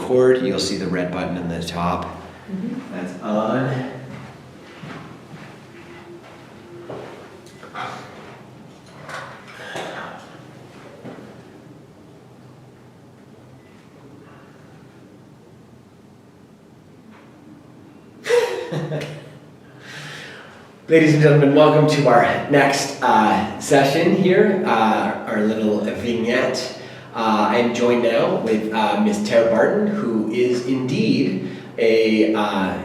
record, you'll see the red button on the top. That's on. Ladies and gentlemen, welcome to our next session here, our little vignette. I'm joined now with Ms. Tara Barton, who is indeed a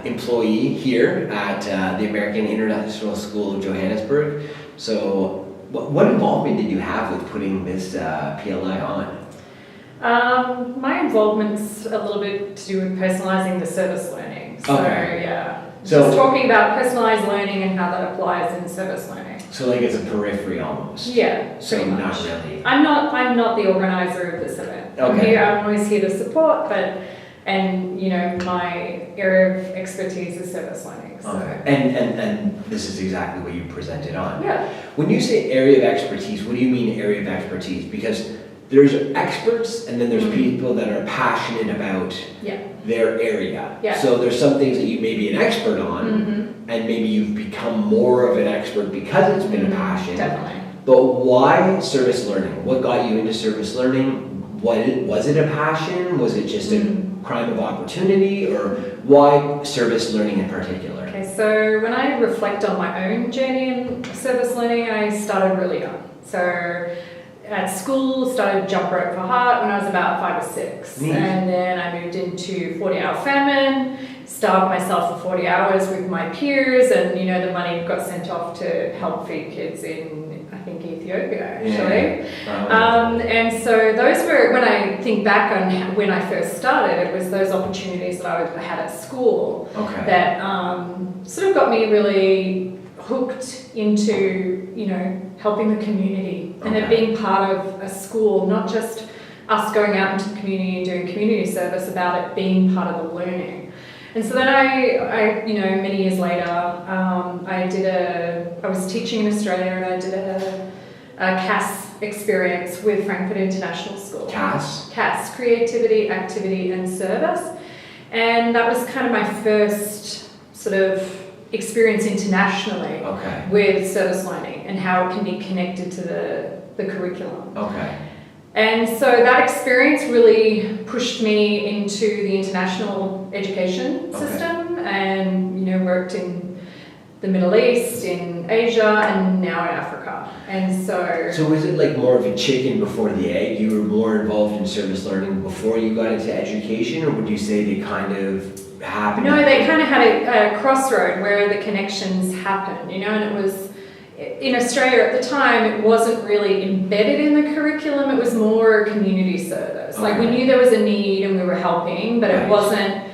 employee here at the American International School of Johannesburg. So what involvement did you have with putting this PLI on? My involvement's a little bit to do with personalising the service learning. So yeah. So, just talking about personalised learning and how that applies in service learning. So like it's a periphery almost. Yeah. So not really. I'm not the organizer of this event. Okay. I'm always here to support, and my area of expertise is service learning. So. Okay. And this is exactly what you presented on. Yeah. When you say area of expertise, what do you mean area of expertise? Because there's experts and then there's people that are passionate about their area. Yeah. So there's some things that you may be an expert on and maybe you've become more of an expert because it's been a passion. Definitely. But why service learning? What got you into service learning? Was it a passion? Was it just a crime of opportunity? Or why service learning in particular? Okay, so when I reflect on my own journey in service learning, I started really young. So at school, started jump rope for heart when I was about 5 or 6. Neat. And then I moved into 40-hour famine, starved myself for 40 hours with my peers, and the money got sent off to help feed kids in, I think, Ethiopia actually. Yeah. And so those were, when I think back on when I first started, it was those opportunities that I had at school that sort of got me really hooked into helping the community and it being part of a school, not just us going out into the community and doing community service, about it being part of the learning. And so then I many years later, I was teaching in Australia and I did a CAS experience with Frankfurt International School. CAS, Creativity, Activity and Service. And that was kind of my first sort of experience internationally with service learning and how it can be connected to the curriculum. And so that experience really pushed me into the international education system and worked in the Middle East, in Asia, and now in Africa. And so was it like more of a chicken before the egg? You were more involved in service learning before you got into education, or would you say they kind of happened? No, they kind of had a crossroad where the connections happened, and it was, in Australia at the time, it wasn't really embedded in the curriculum, it was more community service. Like we knew there was a need and we were helping, but it wasn't,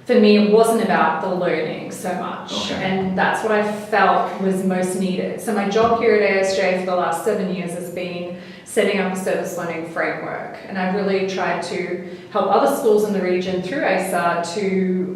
for me, it wasn't about the learning so much. And that's what I felt was most needed. So my job here at ASJ for the last 7 years has been setting up a service learning framework. And I've really tried to help other schools in the region through ASAR to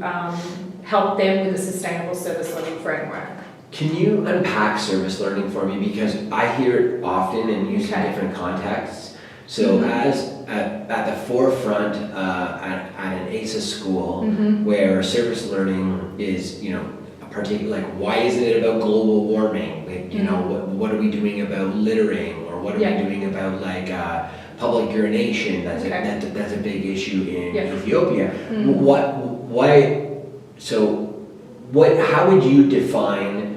help them with a sustainable service learning framework. Can you unpack service learning for me? Because I hear it often and used in different contexts. So as at the forefront at an ASA school where service learning is, a particular, like why isn't it about global warming? Like, what are we doing about littering? Or what are we doing about like public urination? That's a big issue in Ethiopia. How would you define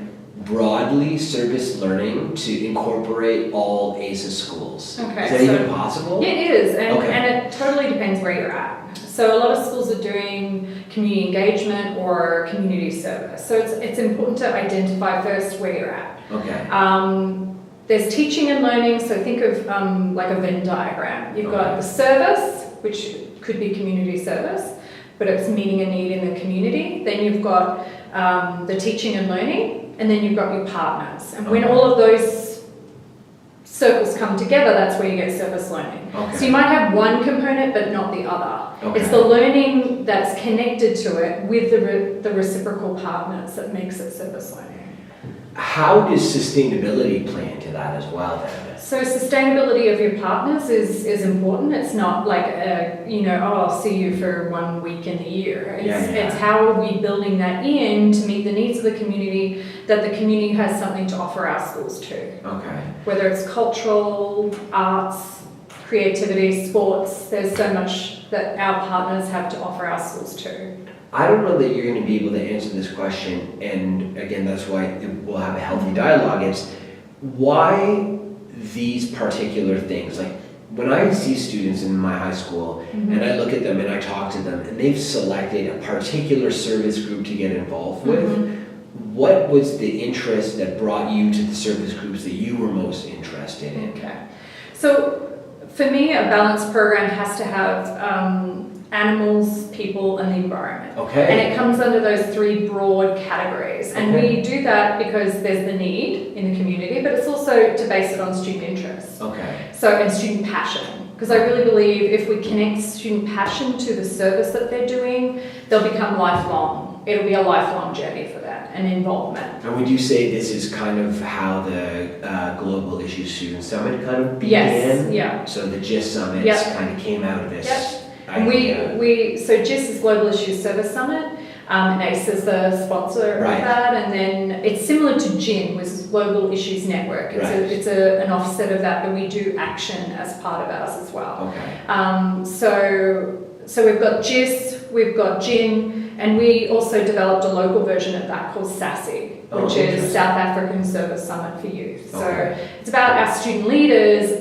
broadly service learning to incorporate all ASA schools? Is that even possible? Yeah, it is, and it totally depends where you're at. So a lot of schools are doing community engagement or community service. So it's important to identify first where you're at. There's teaching and learning, so think of like a Venn diagram. You've got the service, which could be community service, but it's meeting a need in the community. Then you've got the teaching and learning, and then you've got your partners. And when all of those circles come together, that's where you get service learning. So you might have one component, but not the other. It's the learning that's connected to it with the reciprocal partners that makes it service learning. How does sustainability play into that as well then? So sustainability of your partners is important. It's not like I'll see you for 1 week in the year. It's how are we building that in to meet the needs of the community, that the community has something to offer our schools too. Okay. Whether it's cultural, arts, creativity, sports, there's so much that our partners have to offer our schools too. I don't know that you're going to be able to answer this question, and again, that's why we'll have a healthy dialogue. It's why these particular things. Like when I see students in my high school and I look at them and I talk to them and they've selected a particular service group to get involved with, what was the interest that brought you to the service groups that you were most interested in? Okay. So for me, a balanced program has to have animals, people, and the environment. Okay. And it comes under those 3 broad categories. And we do that because there's the need in the community, but it's also to base it on student interest. Okay. And student passion. Because I really believe if we connect student passion to the service that they're doing, they'll become lifelong. It'll be a lifelong journey for them and involvement. And would you say this is kind of how the Global Issues Student Summit kind of began? Yes, yeah. So the GIST Summits kind of came out of this. Yep. And so GIST is Global Issues Service Summit, and ACE is the sponsor of that, and then it's similar to GIN, which is Global Issues Network. It's an offset of that, but we do action as part of ours as well. Okay. So we've got GIST, we've got GIN, and we also developed a local version of that called SASSY, which is South African Service Summit for Youth. So it's about our student leaders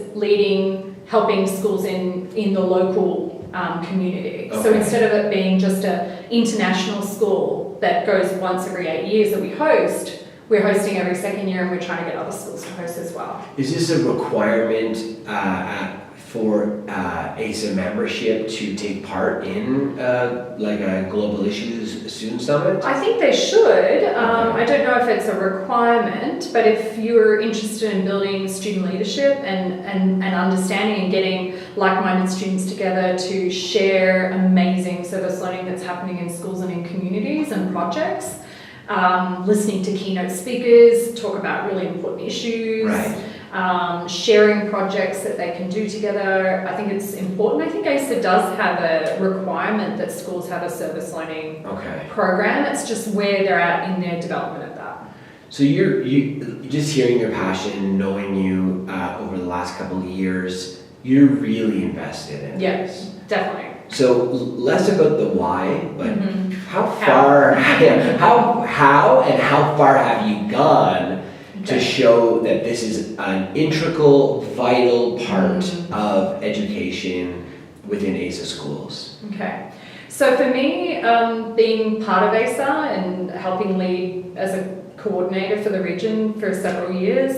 helping schools in the local community. Okay. So instead of it being just an international school that goes once every 8 years that we host, we're hosting every second year and we're trying to get other schools to host as well. Is this a requirement for ASA membership to take part in like a Global Issues Student Summit? I think they should. I don't know if it's a requirement, but if you're interested in building student leadership and understanding and getting like-minded students together to share amazing service learning that's happening in schools and in communities and projects, listening to keynote speakers talk about really important issues, sharing projects that they can do together. I think it's important. I think ASA does have a requirement that schools have a service learning program. It's just where they're at in their development of that. So you just hearing your passion, knowing you over the last couple of years, you're really invested in this. Definitely. So less about the why, but how far have you gone to show that this is an integral, vital part of education within ASA schools? Okay. So for me, being part of ASA and helping lead as a coordinator for the region for several years,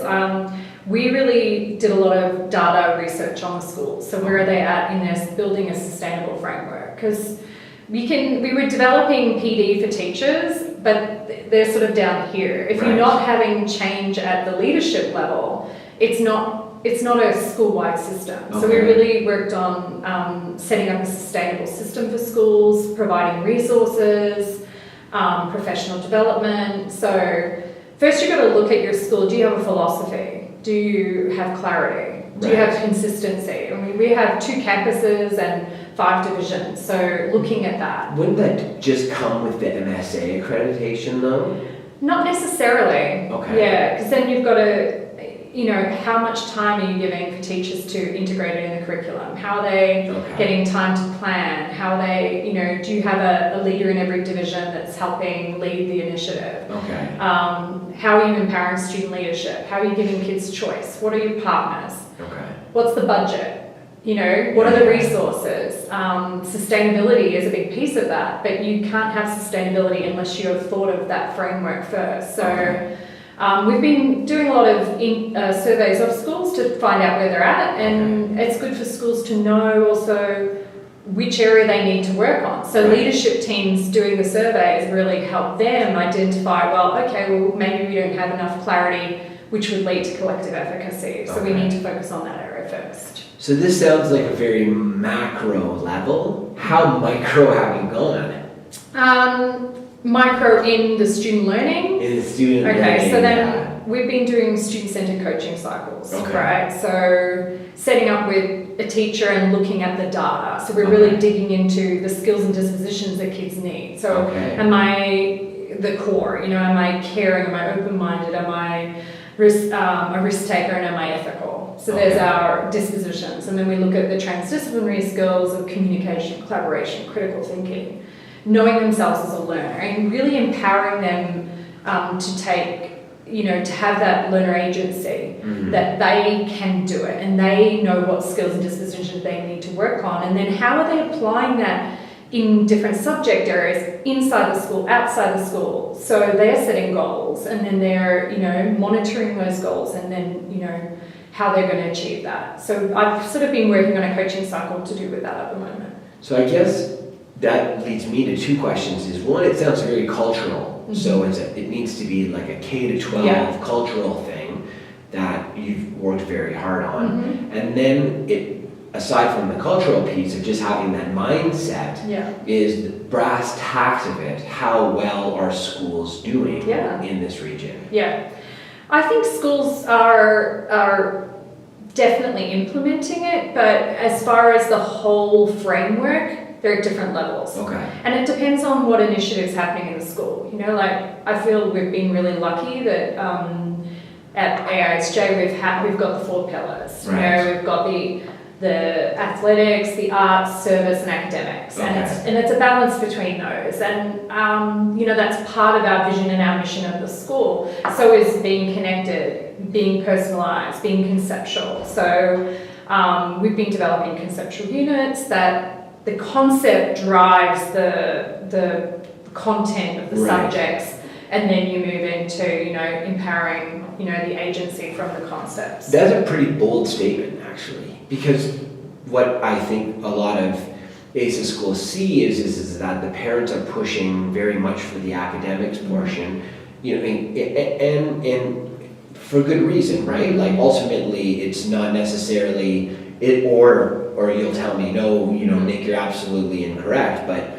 we really did a lot of data research on the schools. So where are they at in their building a sustainable framework? Because we were developing PD for teachers, but they're sort of down here. If you're not having change at the leadership level, it's not a school-wide system. So we really worked on setting up a sustainable system for schools, providing resources, professional development. So first you've got to look at your school. Do you have a philosophy? Do you have clarity? Do you have consistency? I mean, we have 2 campuses and 5 divisions, so looking at that. Wouldn't that just come with the MSA accreditation though? Not necessarily. Okay. Yeah, because then you've got to, how much time are you giving for teachers to integrate it in the curriculum? How are they getting time to plan? How are they, do you have a leader in every division that's helping lead the initiative? Okay. How are you empowering student leadership? How are you giving kids choice? What are your partners? Okay. What's the budget? What are the resources? Sustainability is a big piece of that, but you can't have sustainability unless you have thought of that framework first. So we've been doing a lot of surveys of schools to find out where they're at, and it's good for schools to know also which area they need to work on. So leadership teams doing the surveys really help them identify, maybe we don't have enough clarity, which would lead to collective efficacy. So we need to focus on that area first. So this sounds like a very macro level. How micro have you gone? Micro in the student learning. In the student learning. Okay, so then we've been doing student-centered coaching cycles, Okay. right? So setting up with a teacher and looking at the data. So we're really digging into the skills and dispositions that kids need. So am I the core? You know, am I caring? Am I open-minded? Am I a risk taker? And am I ethical? So there's our dispositions. And then we look at the transdisciplinary skills of communication, collaboration, critical thinking, knowing themselves as a learner, and really empowering them to take, you know, to have that learner agency, that they can do it and they know what skills and dispositions they need to work on. And then how are they applying that in different subject areas inside the school, outside the school? So they're setting goals and then they're, you know, monitoring those goals and then, you know, how they're going to achieve that. So I've sort of been working on a coaching cycle to do with that at the moment. So I guess that leads me to two questions. Is one, it sounds very cultural. So it needs to be like a K to 12 cultural thing that you've worked very hard on. And then aside from the cultural piece of just having that mindset, is the brass tacks of it. How well are schools doing in this region? Yeah, I think schools are definitely implementing it, but as far as the whole framework, they're at different levels. And it depends on what initiative's happening in the school. You know, like I feel we've been really lucky that at AISJ we've got the 4 pillars. You know, we've got the athletics, the arts, service, and academics, and it's a balance between those. And you know, that's part of our vision and our mission of the school. So is being connected, being personalised, being conceptual. So we've been developing conceptual units that the concept drives the content of the subjects, and then you move into, you know, empowering, you know, the agency from the concepts. That's a pretty bold statement, actually, because what I think a lot of ACES schools see is that the parents are pushing very much for the academics portion, you know, and for good reason, right? Like ultimately, it's not necessarily it, or you'll tell me, no, you know, Nick, you're absolutely incorrect. But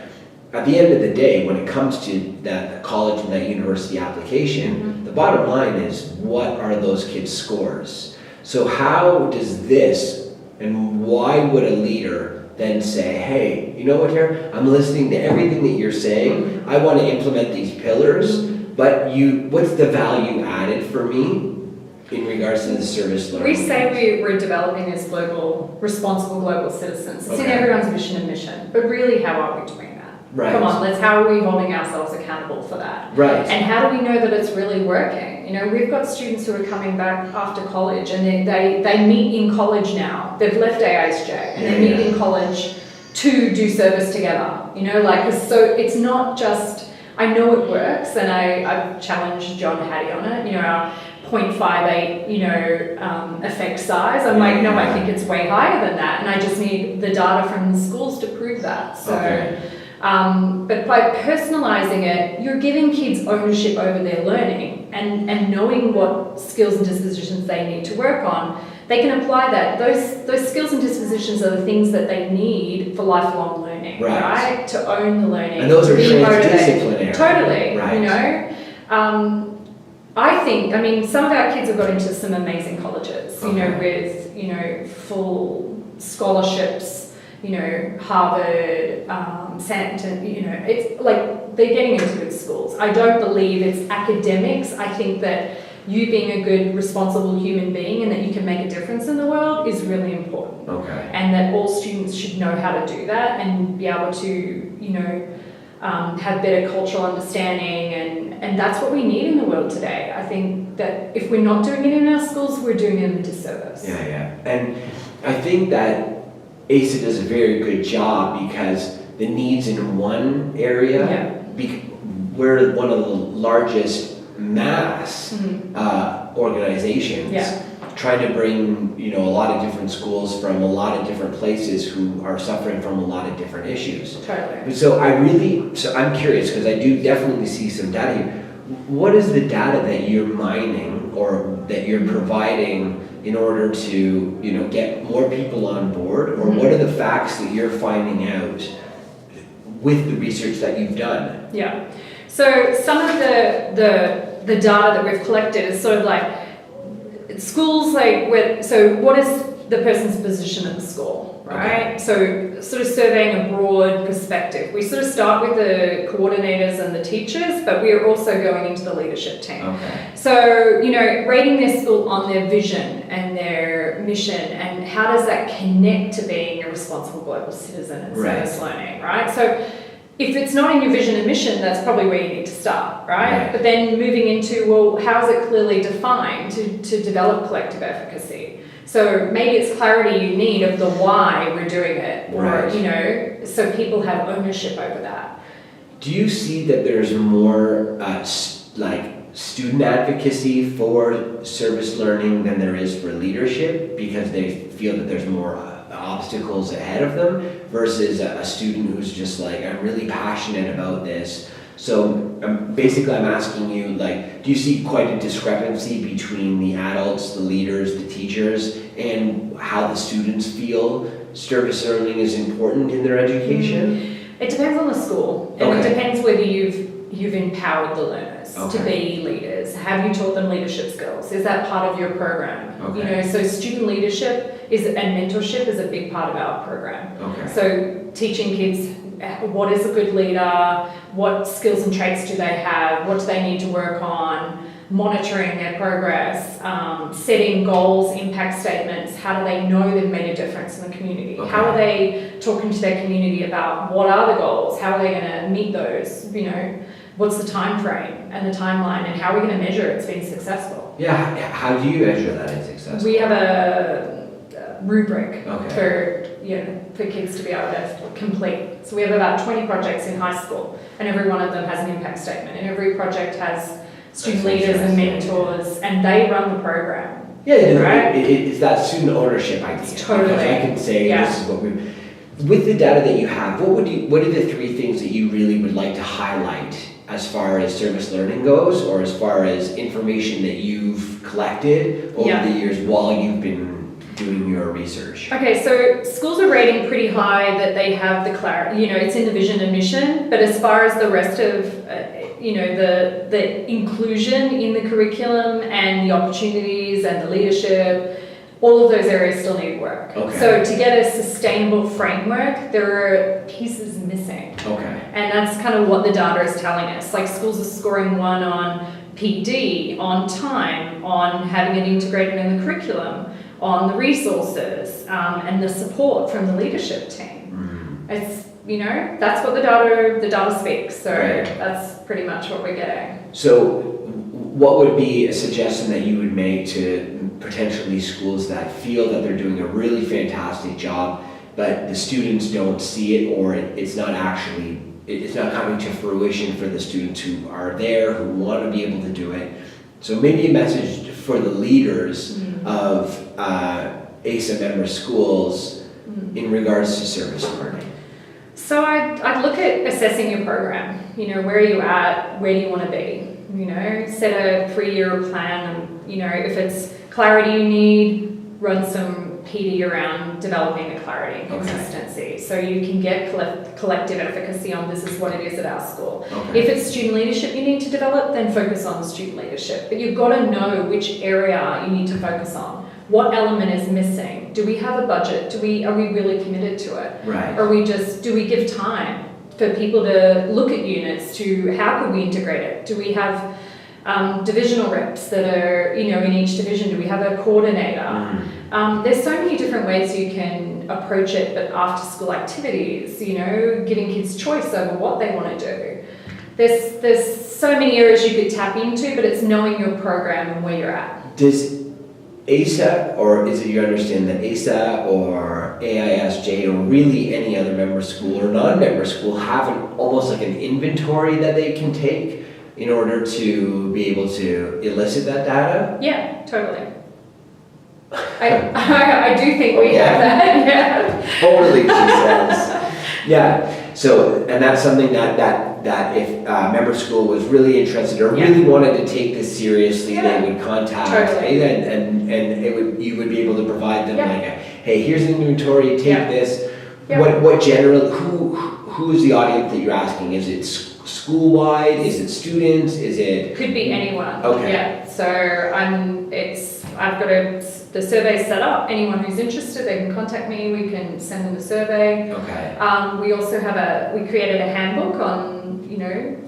at the end of the day, when it comes to that college and that university application, the bottom line is, what are those kids' scores? So how does this, and why would a leader then say, hey, you know what, here, I'm listening to everything that you're saying, I want to implement these pillars, but what's the value added for me in regards to the service learning? We say we're developing as responsible global citizens. It's in everyone's mission and mission, but really, how are we doing that? Come on, how are we holding ourselves accountable for that? And how do we know that it's really working? You know, we've got students who are coming back after college, and they meet in college now. They've left AISJ, and they meet in college to do service together. You know, like, so it's not just, I know it works, and I've challenged John Hattie on it, you know, our 0.58, you know, effect size. I'm like, no, I think it's way higher than that, and I just need the data from the schools to prove that. So, but by personalising it, you're giving kids ownership over their learning and knowing what skills and dispositions they need to work on. They can apply that. Those skills and dispositions are the things that they need for lifelong learning, right? To own the learning. And those are transdisciplinary. Totally, you know. I think, I mean, some of our kids have got into some amazing colleges, you know, with, you know, full scholarships, you know, Harvard, Stanton, you know, it's like they're getting into good schools. I don't believe it's academics. I think that you being a good, responsible human being and that you can make a difference in the world is really important. And that all students should know how to do that and be able to, you know, have better cultural understanding, and that's what we need in the world today. I think that if we're not doing it in our schools, we're doing them a disservice. And I think that ACES does a very good job because the needs in one area, we're one of the largest mass organizations trying to bring, you know, a lot of different schools from a lot of different places who are suffering from a lot of different issues. So I'm curious, because I do definitely see some data here. What is the data that you're mining or that you're providing in order to, you know, get more people on board, or what are the facts that you're finding out with the research that you've done? So some of the the data that we've collected is sort of like schools so what is the person's position at the school, right? Okay. So sort of surveying a broad perspective. We sort of start with the coordinators and the teachers, but we are also going into the leadership team. Okay. So, rating their school on their vision and their mission and how does that connect to being a responsible global citizen and service learning, right? So if it's not in your vision and mission, that's probably where you need to start, right? But then moving into, well, how is it clearly defined to develop collective efficacy? So maybe it's clarity you need of the why we're doing it, or, so people have ownership over that. Do you see that there's more student advocacy for service learning than there is for leadership because they feel that there's more obstacles ahead of them versus a student who's just like, I'm really passionate about this? So basically I'm asking you, do you see quite a discrepancy between the adults, the leaders, the teachers, and how the students feel service learning is important in their education? It depends on the school, and it depends whether you've empowered the learners to be leaders. Have you taught them leadership skills? Is that part of your program? So student leadership and mentorship is a big part of our program. So teaching kids what is a good leader, what skills and traits do they have, what do they need to work on, monitoring their progress, setting goals, impact statements, how do they know they've made a difference in the community, how are they talking to their community about what are the goals, how are they going to meet those, what's the time frame and the timeline, and how are we going to measure it's been successful? How do you measure that it's successful? We have a rubric for kids to be able to complete. So we have about 20 projects in high school, and every one of them has an impact statement, and every project has student leaders and mentors, and they run the program. It's that student ownership idea. Totally. Because I can say this is what we. With the data that you have, what are the three things that you really would like to highlight as far as service learning goes, or as far as information that you've collected over the years while you've been doing your research? Okay, so schools are rating pretty high that they have the clarity, it's in the vision and mission, but as far as the rest of, the inclusion in the curriculum and the opportunities and the leadership, all of those areas still need work. So to get a sustainable framework, there are pieces missing. And that's kind of what the data is telling us. Like schools are scoring 1 on PD, on time, on having it integrated in the curriculum, on the resources, and the support from the leadership team. It's, that's what the data speaks. So that's pretty much what we're getting. So what would be a suggestion that you would make to potentially schools that feel that they're doing a really fantastic job, but the students don't see it, or it's not coming to fruition for the students who are there, who want to be able to do it? So maybe a message for the leaders of ASA member schools in regards to service learning. So I'd look at assessing your program. Where are you at? Where do you want to be? Set a 3-year plan. And, if it's clarity you need, run some PD around developing the clarity and consistency. So you can get collective efficacy on this is what it is at our school. If it's student leadership you need to develop, then focus on student leadership. But you've got to know which area you need to focus on. What element is missing? Do we have a budget? Are we really committed to it? Or do we give time for people to look at units to how could we integrate it? Do we have divisional reps that are, in each division? Do we have a coordinator? There's so many different ways you can approach it, but after school activities, giving kids choice over what they want to do. There's so many areas you could tap into, but it's knowing your program and where you're at. Does ASA, or is it you understand that ASA or AISJ or really any other member school or non-member school have almost like an inventory that they can take in order to be able to elicit that data? Yeah, totally. I do think we have that. Totally, she says. So, and that's something that if a member school was really interested or really wanted to take this seriously, they would contact and you would be able to provide them like, hey, here's an inventory, take this. What general, who's the audience that you're asking? Is it school-wide? Is it students? Is it? Could be anyone. Okay. Yeah. So I've got the survey set up. Anyone who's interested, they can contact me. We can send them the survey. Okay. We also we created a handbook on,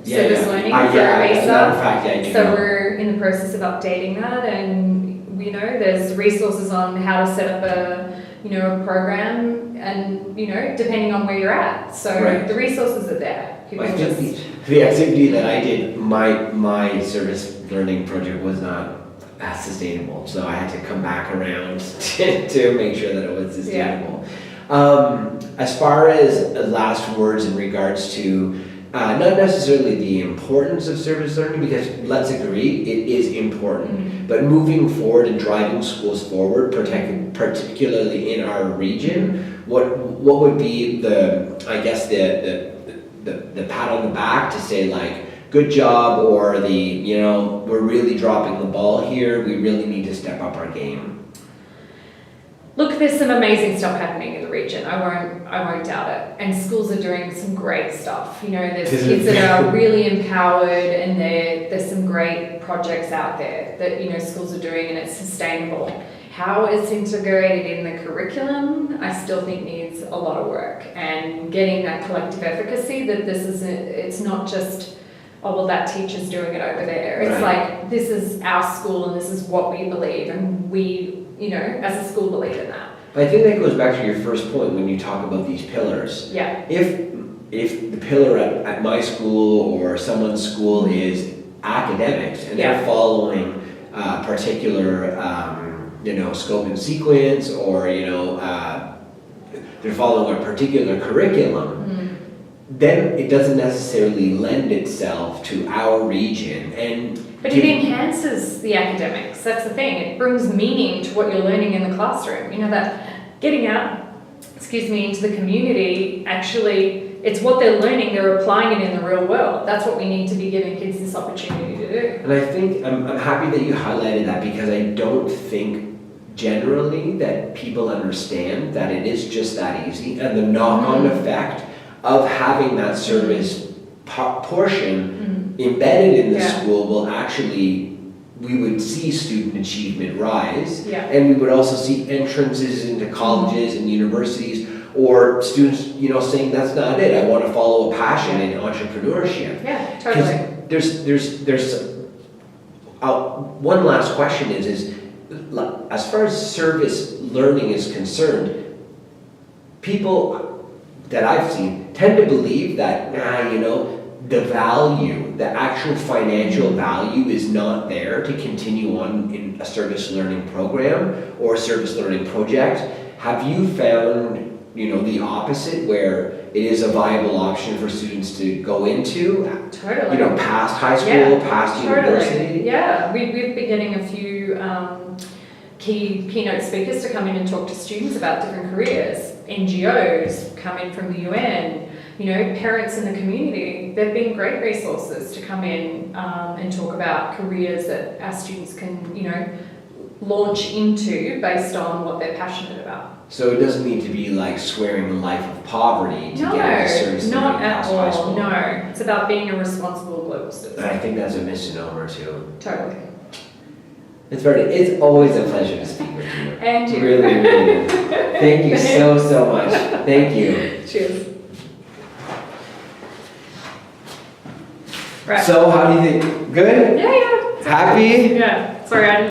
service learning for ASA. As a matter of fact, I do So know. we're in the process of updating that, and there's resources on how to set up a program, and depending on where you're at. So Right. the resources are there. People I just think the activity that I did, my service learning project was not as sustainable, so I had to come back around to make sure that it was sustainable. As far as last words in regards to not necessarily the importance of service learning, because let's agree, it is important, but moving forward and driving schools forward, particularly in our region, what would be the pat on the back to say, like, good job, or we're really dropping the ball here, we really need to step up our game? Look, there's some amazing stuff happening in the region. I won't doubt it. And schools are doing some great stuff. There's kids that are really empowered, and there's some great projects out there that schools are doing, and it's sustainable. How it's integrated in the curriculum, I still think needs a lot of work, and getting that collective efficacy that it's not just, oh, well, that teacher's doing it over there. It's like, this is our school and this is what we believe, and we, as a school, believe in that. But I think that goes back to your first point when you talk about these pillars. Yeah. If the pillar at my school or someone's school is academics, and they're following particular scope and sequence, or they're following a particular curriculum, then it doesn't necessarily lend itself to our region. But it enhances the academics. That's the thing. It brings meaning to what you're learning in the classroom. That getting out, into the community, actually, it's what they're learning, they're applying it in the real world. That's what we need to be giving kids this opportunity to do. And I think, I'm happy that you highlighted that, because I don't think generally that people understand that it is just that easy, and the knock-on effect of having that service portion embedded in the school will actually, we would see student achievement rise, and we would also see entrances into colleges and universities, or students, saying, that's not it, I want to follow a passion in entrepreneurship. Yeah, totally. There's one last question is as far as service learning is concerned, people that I've seen tend to believe that, the value, the actual financial value is not there to continue on in a service learning program or a service learning project. Have you found, the opposite, where it is a viable option for students to go into? Totally. Past high school, past university? Yeah, we've been getting a few keynote speakers to come in and talk to students about different careers. NGOs come in from the UN, parents in the community. They've been great resources to come in and talk about careers that our students can, launch into based on what they're passionate about. So it doesn't need to be like swearing a life of poverty to get into service learning past high school. No, it's about being a responsible global citizen. And I think that's a misnomer too. Totally. It's always a pleasure to speak with you. And you. Really, really. Thank you so much. Thank you. Cheers. Right. So how do you think? Good? Yeah. Happy? Yeah. Sorry, I didn't